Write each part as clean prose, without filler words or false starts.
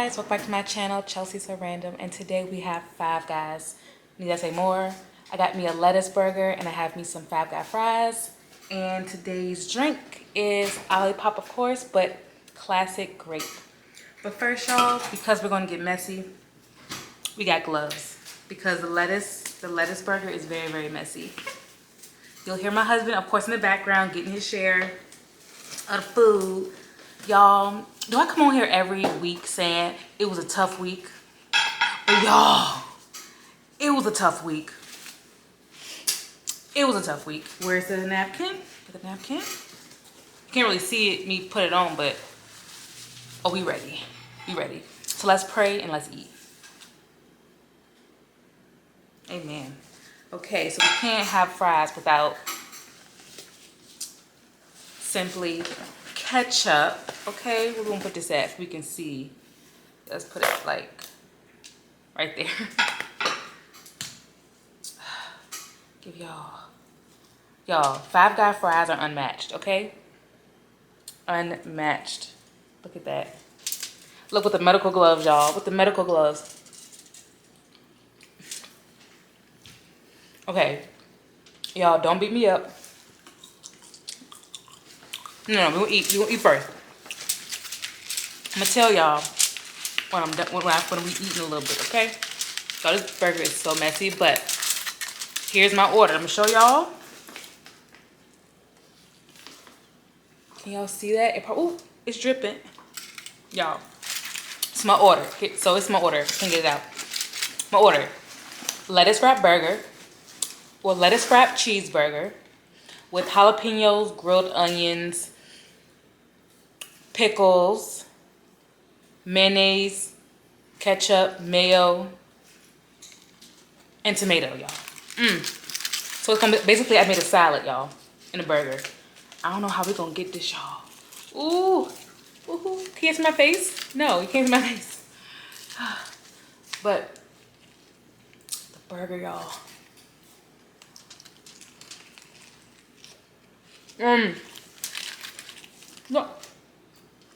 guys, welcome back to my channel, Chelsea So Random, and today we have Five Guys. Need I say more? I got me a lettuce burger and I have me some Five Guy fries. And today's drink is Olipop, of course, but classic grape. But first, y'all, because we're gonna get messy, we got gloves because the lettuce burger is very, very messy. You'll hear my husband, of course, in the background getting his share of the food. Y'all, do I come on here every week saying it was a tough week? But y'all, it was a tough week. It was a tough week. Where's the napkin? The napkin? You can't really see it, me put it on, but oh, we ready. We ready. So let's pray and let's eat. Amen. Okay, so we can't have fries without simply ketchup. Okay, we're gonna put this at so we can see. Let's put it like right there. Give y'all Five Guy fries are unmatched. Okay, unmatched. Look at that. Look with the medical gloves, y'all. With the medical gloves. Okay, y'all, don't beat me up. No, we're gonna eat. We're gonna eat first. I'm gonna tell y'all when I'm done, when we eat in a little bit, okay? So this burger is so messy, but here's my order. I'm gonna show y'all. Can y'all see that? Ooh, it's dripping. Y'all, it's my order. So it's my order. Can't get it out. My order: lettuce wrap burger, or lettuce wrap cheeseburger with jalapenos, grilled onions, pickles, mayonnaise, ketchup, mayo, and tomato, y'all. So it's gonna be, basically I made a salad, y'all, in a burger. I don't know how we gonna get this, y'all. Ooh, ooh, can you see my face? No, you can't see my face. But the burger, y'all.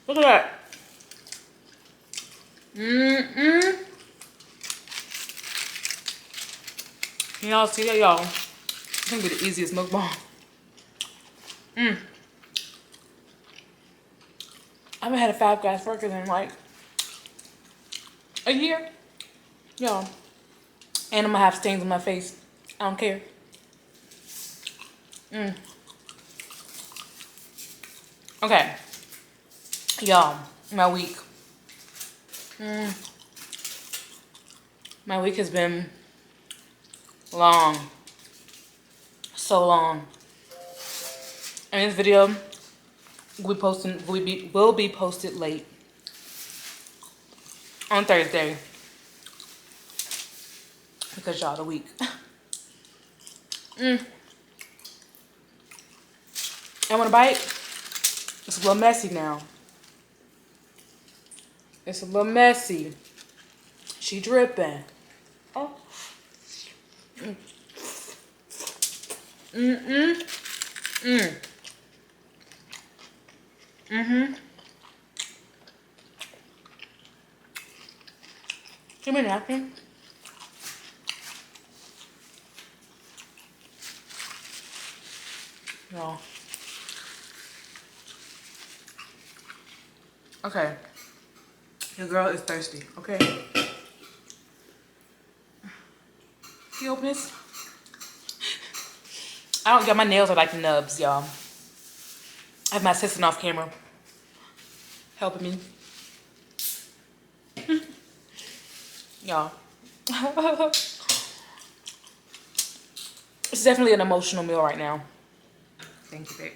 Look at that. Can y'all see that, y'all? It's gonna be the easiest mukbang. I haven't had a Five Guys burger in like a year. Y'all. And I'm gonna have stains on my face. I don't care. Okay. Y'all, my week. My week has been long. So long. And this video will be posted late on Thursday. Because y'all, the week. I want to bite. It's a little messy now. It's a little messy. She dripping. Oh. Give me a napkin. No. Okay. Your girl is thirsty, okay? Can you open this? Y'all, my nails are like nubs, y'all. I have my assistant off camera helping me. Y'all. It's definitely an emotional meal right now. Thank you, babe.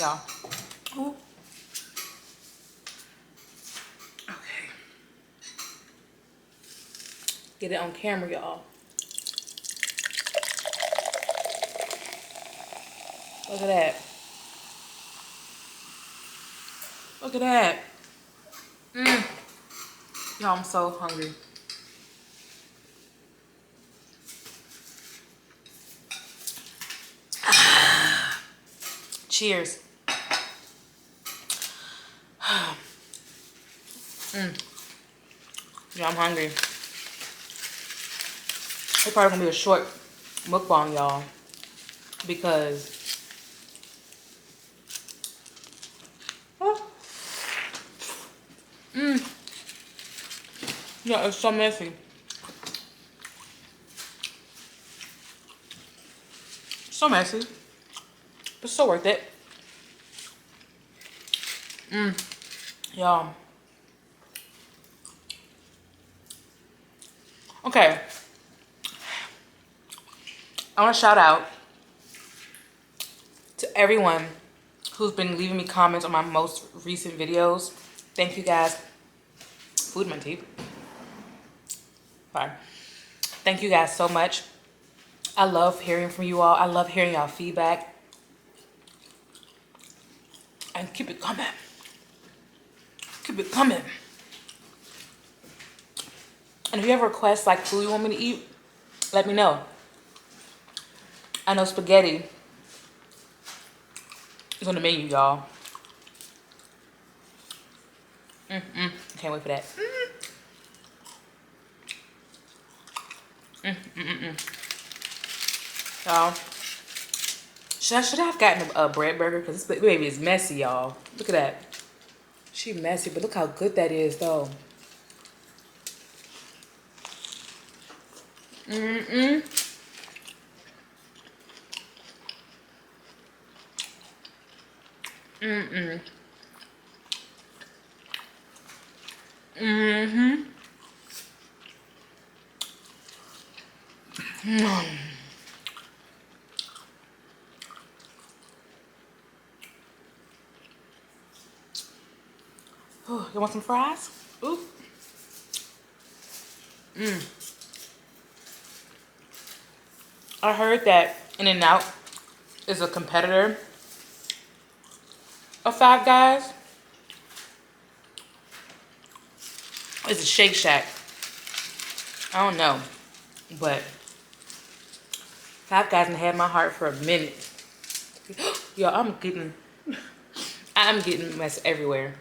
Y'all. Ooh. Okay. Get it on camera, y'all. Look at that. Look at that. Y'all, I'm so hungry. Cheers. Yeah, I'm hungry. It's probably gonna be a short mukbang, y'all, because yeah, it's so messy. So messy, but so worth it. Y'all. Okay. I want to shout out to everyone who's been leaving me comments on my most recent videos. Thank you guys. Food in my teeth. Sorry. Thank you guys so much. I love hearing from you all. I love hearing y'all feedback. And keep it coming. Keep it coming. And if you have requests like food you want me to eat, let me know. I know spaghetti is on the menu, y'all. Can't wait for that. Y'all, should I have gotten a bread burger? Because this baby is messy, y'all. Look at that. She messy, but look how good that is, though. Oh, you want some fries? Ooh. I heard that In-N-Out is a competitor of Five Guys. It's a Shake Shack. I don't know, but Five Guys had my heart for a minute. Yo, I'm getting mess everywhere.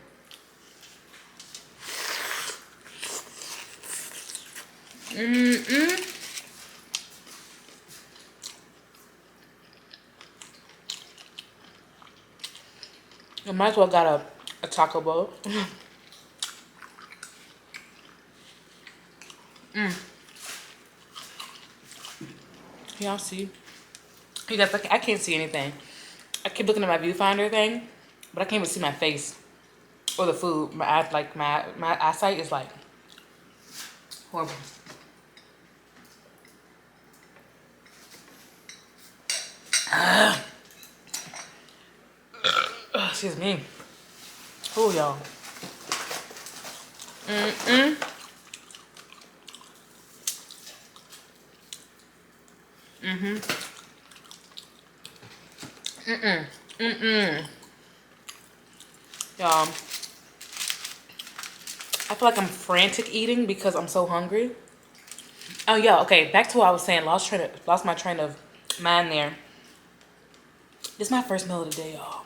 I might as well got a taco bowl. Y'all see? You guys, I can't see anything. I keep looking at my viewfinder thing, but I can't even see my face or the food. My eye, like my eyesight is like horrible. Excuse me. Oh, y'all. Y'all, I feel like I'm frantic eating because I'm so hungry. Oh yeah, okay. Back to what I was saying. Lost my train of mind there. This is my first meal of the day, y'all,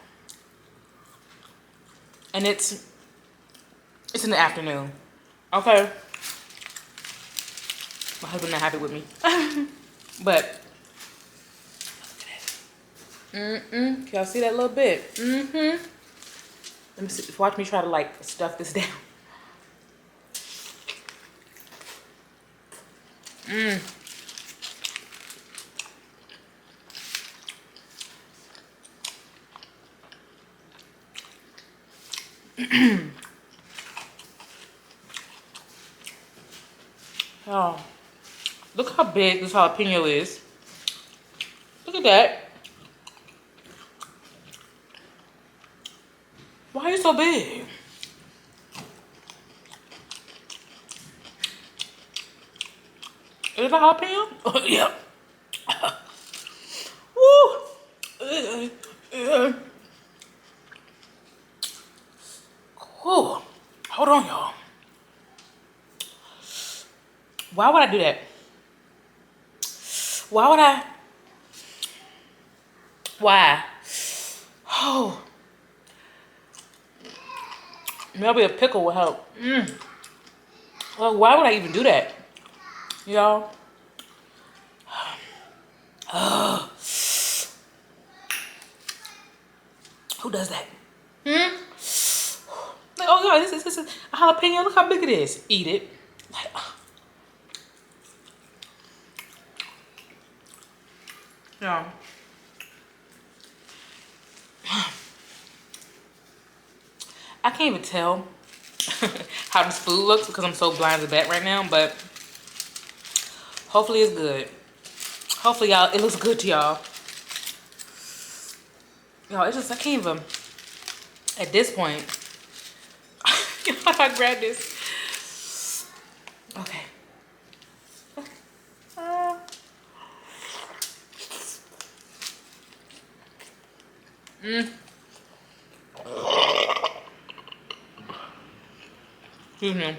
and it's in the afternoon. Okay, my husband's not happy with me, but can y'all see that little bit? Let me see. Watch me try to like stuff this down. Oh, look how big this jalapeno is. Look at that. Why are you so big? Is it a jalapeno? Oh, yeah. Woo. Whew. Hold on, y'all. Why would I do that? Why would I? Why? Oh. Maybe a pickle will help. Well, why would I even do that? Y'all. Who does that? Like, oh God, this is a jalapeno. Look how big it is. Eat it. Like, yeah. I can't even tell how this food looks because I'm so blind to that right now, but hopefully it's good. Hopefully y'all, it looks good to y'all. Y'all, it's just, I can't even, at this point, how do I grab this? Okay. Excuse me.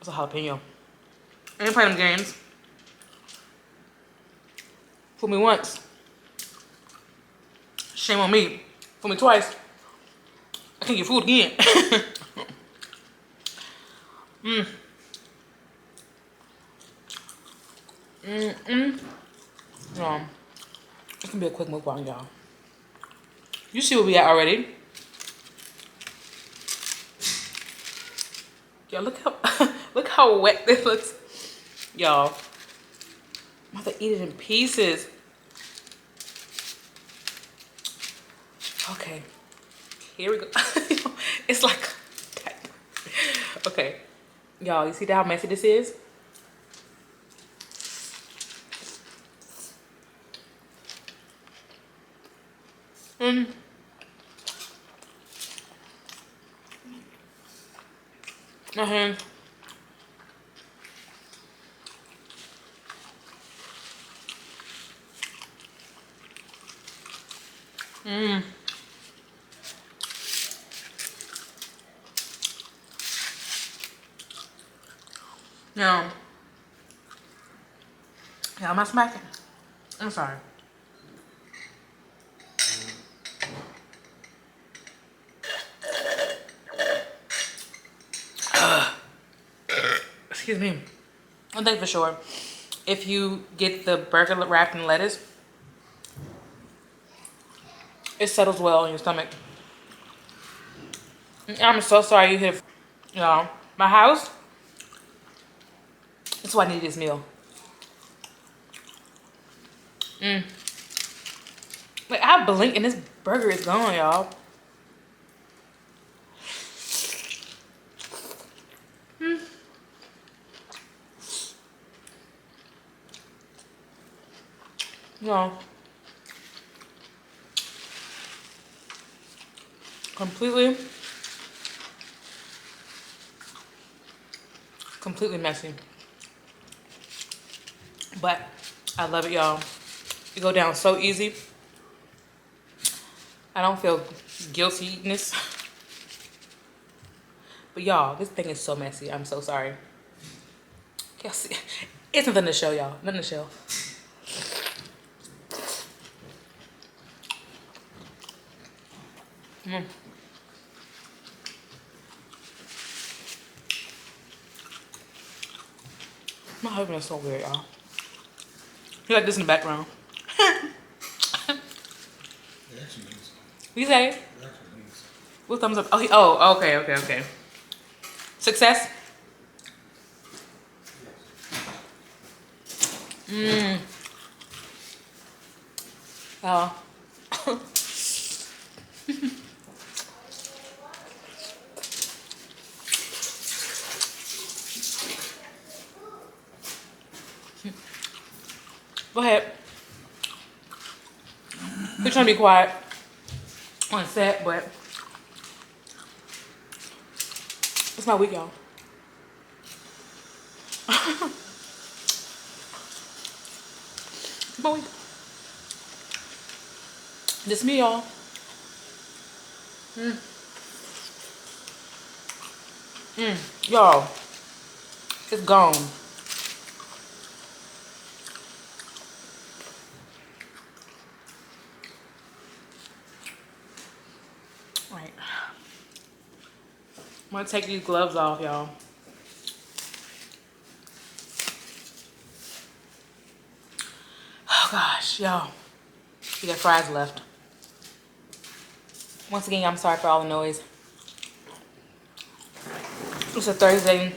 It's a jalapeno. I didn't play them games. Fool me once. Shame on me. Fool me twice. I can't get food again. It's gonna be a quick mukbang, y'all. You see where we at already. Y'all, look how look how wet this looks. Y'all, I'm about to eat it in pieces. Okay, here we go. It's like, okay, y'all, you see how messy this is? My hands. No. Yeah, am I smacking? I'm sorry. Excuse me. One thing for sure, if you get the burger wrapped in lettuce, it settles well in your stomach. I'm so sorry you hit, y'all. My house, that's why I need this meal. Like, I blink and this burger is gone, y'all. No. Completely messy. But I love it, y'all. It go down so easy. I don't feel guilty eating this. But y'all, this thing is so messy. I'm so sorry. Y'all see, it's nothing to show, y'all. Nothing to show. My husband is so weird, y'all. He like this in the background. You say? What thumbs up? Oh, okay. Success? Oh. Go ahead. We're trying to be quiet on set, but it's my week, y'all. It's my week. This me, y'all. Y'all, it's gone. All right. I'm gonna take these gloves off, y'all. Oh gosh, y'all. We got fries left. Once again, I'm sorry for all the noise. It's a Thursday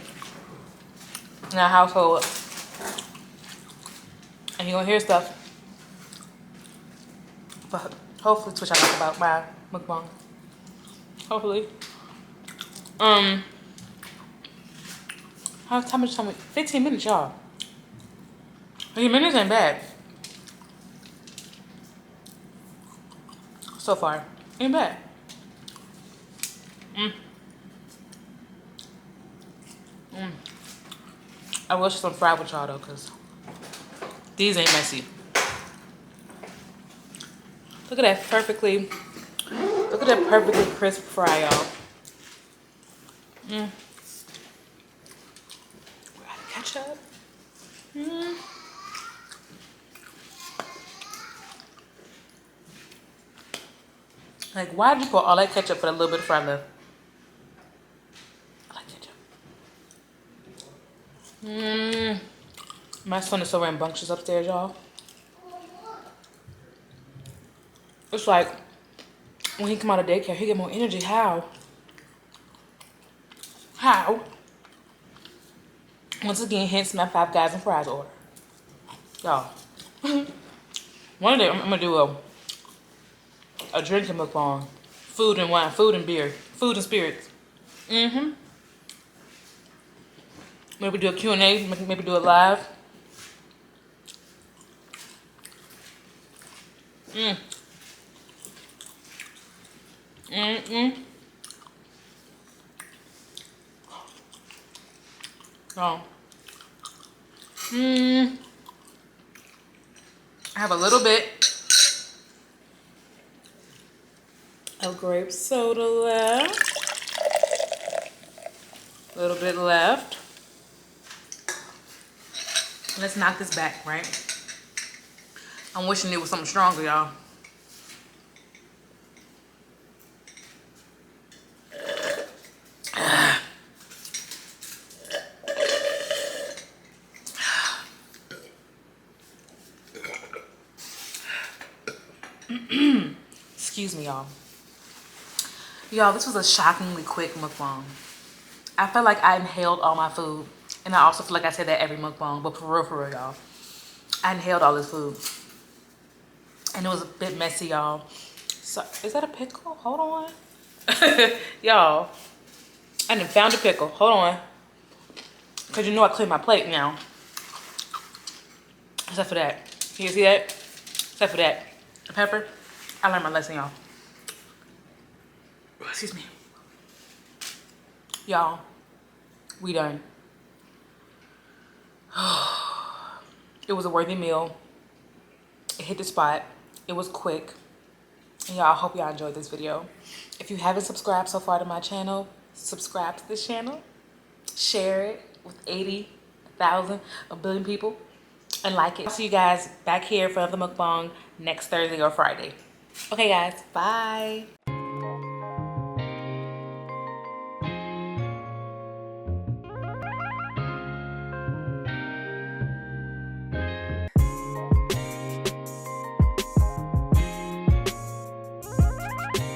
in our household. And you're gonna hear stuff. But hopefully Twitch I talk about my mukbang. Hopefully. How much time? 15 minutes, y'all. 15 minutes ain't bad. So far. Ain't bad. I wish some fried with y'all though, cause these ain't messy. Look at that perfectly crisp fry, y'all. Ketchup. Like, why did you put all that ketchup for a little bit of fry left? I like ketchup. My son is so rambunctious upstairs, y'all. It's like when he come out of daycare, he get more energy. How? How? Once again, hence my 5 guys and fries order. Y'all. One day I'm gonna do a drinking mukbang. Food and wine, food and beer, food and spirits. Maybe do a Q&A, maybe do it live. Oh. I have a little bit of grape soda left. A little bit left. Let's knock this back, right? I'm wishing it was something stronger, y'all. Excuse me, y'all. Y'all, this was a shockingly quick mukbang. I felt like I inhaled all my food. And I also feel like I said that every mukbang. But for real, y'all. I inhaled all this food. And it was a bit messy, y'all. So, is that a pickle? Hold on. Y'all. I done found a pickle. Hold on. Because you know I cleaned my plate now. Except for that. Can you see that? Except for that. The pepper. I learned my lesson, y'all. Excuse me. Y'all. We done. It was a worthy meal. It hit the spot. It was quick. And y'all, I hope y'all enjoyed this video. If you haven't subscribed so far to my channel, subscribe to this channel. Share it with 80,000, a billion people. And like it. I'll see you guys back here for another mukbang next Thursday or Friday. Okay, guys. Bye.